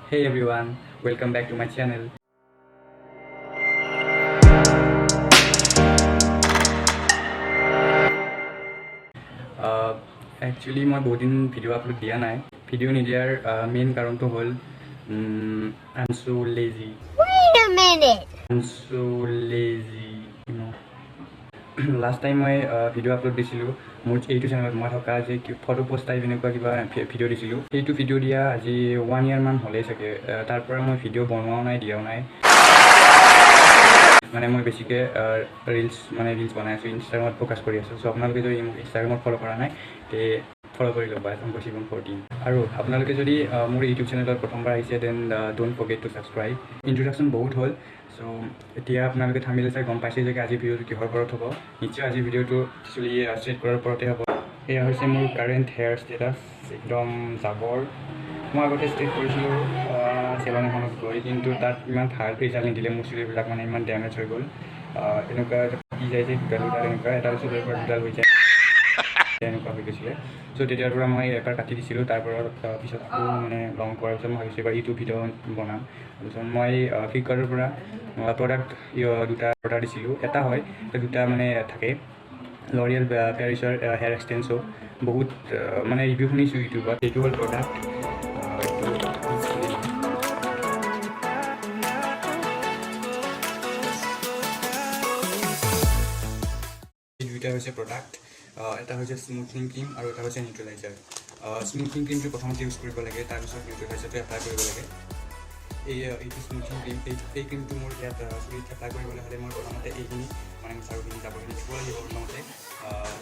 Hey everyone, welcome back to my channel. Actually মই বহুত দিন ভিডিঅ' আপলোড দিয়া নাই। ভিডিঅ' নিদিয়াৰ মেইন কাৰণটো হ'ল I'm so lazy. Wait a minute. I'm so lazy, you know. Last time মই ভিডিঅ' আপলোড দিছিলোঁ মোৰ এইটো চেনেলত মই থকা যে ফটো পোষ্ট টাইপ এনেকুৱা কিবা ভিডিঅ' দিছিলোঁ। সেইটো ভিডিঅ' দিয়া আজি 1 year মান হ'লেই চাগে। তাৰ পৰা মই ভিডিঅ' বনোৱাও নাই, দিয়াও নাই। মানে মই বেছিকৈ ৰিলছ বনাই আছোঁ, ইনষ্টাগ্ৰামত ফ'কাছ কৰি আছোঁ। চ' আপোনালোকে যদি মোক ইনষ্টাগ্ৰামত ফ'ল' কৰা নাই তে ফ'ল' কৰি ল'ব @14 আৰু আপোনালোকে যদি মোৰ ইউটিউব চেনেলত প্ৰথমবাৰ আহিছে then don't forget to subscribe. Introduction বহুত হ'ল, চ' এতিয়া আপোনালোকে থাম্বনেইল চাই গম পাইছে যে আজিৰ ভিডিঅ'টো কিহৰ ওপৰত হ'ব। নিশ্চয় আজিৰ ভিডিঅ'টো চুলি ষ্ট্ৰেইট কৰাৰ ওপৰতে হ'ব। এয়া হৈছে মোৰ কাৰেণ্ট হেয়াৰ ষ্টেটাছ, একদম জাবৰ। মই আগতে ষ্ট্ৰেইট কৰিছিলোঁ চেলন এখনত গৈ, কিন্তু তাত ইমান ভাল ৰিজাল্ট নিদিলে। মোৰ চুলিবিলাক মানে ইমান ডেমেজ হৈ গ'ল। এনেকুৱা কি যায় যে দুডাল এনেকুৱা এটা চুলিৰ পৰা দুডাল হৈ যায়, এনেকুৱা হৈ গৈছিলে। চ' তেতিয়াৰ পৰা মই এবাৰ কাটি দিছিলোঁ। তাৰ পৰা পিছত আকৌ মানে লং কৰাৰ পিছত মই ভাবিছোঁ এবাৰ ইউটিউব ভিডিঅ' বনাম। তাৰপিছত মই ফ্লিপকাৰ্টৰ পৰা প্ৰডাক্ট দুটা অৰ্ডাৰ দিছিলোঁ। এটা হয়, দুটা মানে থাকে লৰিয়েল পেৰিছৰ হেয়াৰ এক্সটেনছো। বহুত মানে ৰিভিউ শুনিছোঁ ইউটিউবত। এইটো হ'ল প্ৰডাক্ট। এই দুইটা হৈছে প্ৰডাক্ট। এটা হৈছে স্মুথনিং ক্ৰীম আৰু এটা হৈছে নিউট্ৰেলাইজাৰ। স্মুথনিং ক্ৰীমটো প্ৰথমতে ইউজ কৰিব লাগে, তাৰপিছত নিউট্ৰেলাইজাৰটো এপ্লাই কৰিব লাগে। এইটো স্মুথনিং ক্ৰীম, এই ক্ৰীমটো মোৰ ইয়াত চুলিত এপ্লাই কৰিবলৈ হ'লে মই প্ৰথমতে এইখিনি মানে চাৰুখিনি যাবখিনি দিব লাগিব। প্ৰথমতে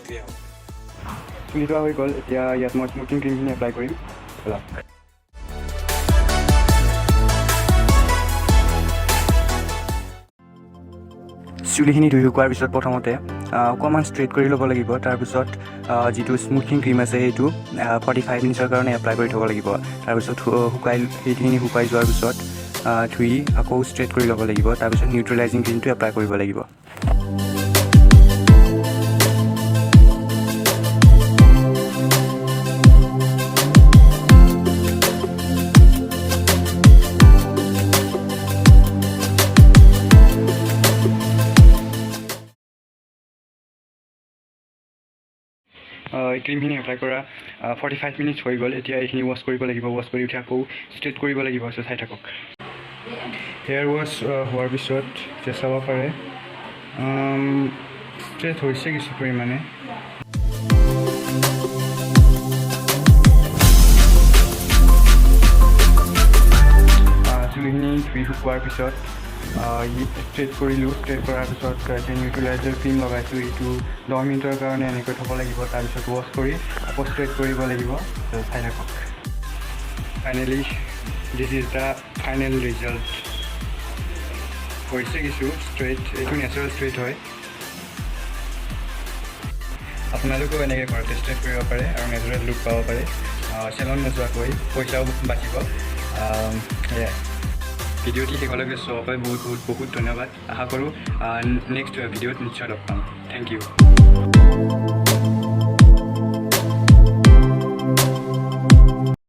ক্লিয়াৰ হ'ব। চুলি ধোৱা হৈ গ'ল, এতিয়া ইয়াত মই স্মুথনিং ক্ৰীমখিনি এপ্লাই কৰিম। চুলিখিনি ধুই শুকোৱাৰ পিছত প্ৰথমতে অকণমান ষ্ট্ৰেইট কৰি ল'ব লাগিব। তাৰপিছত যিটো স্মুথনিং ক্ৰীম আছে সেইটো 45 মিনিটৰ কাৰণে এপ্লাই কৰি থ'ব লাগিব। তাৰপিছত সেইখিনি শুকাই যোৱাৰ পিছত ধুই আকৌ ষ্ট্ৰেইট কৰি ল'ব লাগিব। তাৰপিছত নিউট্ৰেলাইজিং ক্ৰীমটো এপ্লাই কৰিব লাগিব। ক্ৰীমখিনি এপ্লাই কৰা 45 মিনিটছ হৈ গ'ল। এতিয়া এইখিনি ৱাছ কৰিব লাগিব। ৱাছ কৰি উঠি আকৌ ষ্ট্ৰেইট কৰিব লাগিব। চ' চাই থাকক। হেয়াৰ ৱাছ হোৱাৰ পিছত যে চাব পাৰে ষ্ট্ৰেইট হৈছে কিছু পৰিমাণে। চুলিখিনি ধুই শুকোৱাৰ পিছত ষ্ট্ৰেইট কৰিলোঁ। ষ্ট্ৰেইট কৰাৰ পিছত নিউট্ৰেলাইজাৰ ক্ৰীম লগাইছোঁ। এইটো 10 মিনিটৰ কাৰণে এনেকৈ থ'ব লাগিব। তাৰপিছত ৱাছ কৰি আকৌ ষ্ট্ৰেইট কৰিব লাগিব। চাই থাকক। Finally this is the final result. হৈছে কিছু ষ্ট্ৰেইট, এইটো নেচাৰেল ষ্ট্ৰেইট হয়। আপোনালোকেও এনেকৈ ঘৰতে ষ্ট্ৰেইট কৰিব পাৰে আৰু নেচাৰেল লুক পাব পাৰে চেলন নোযোৱাকৈ, পইচাও বাচিব। সেয়াই ভিডিঅ'টি শেষলৈকে চোৱাৰ বাবে বহুত ধন্যবাদ। আশা কৰোঁ নেক্সট ভিডিঅ'ত নিশ্চয় লগ পাম। Thank U.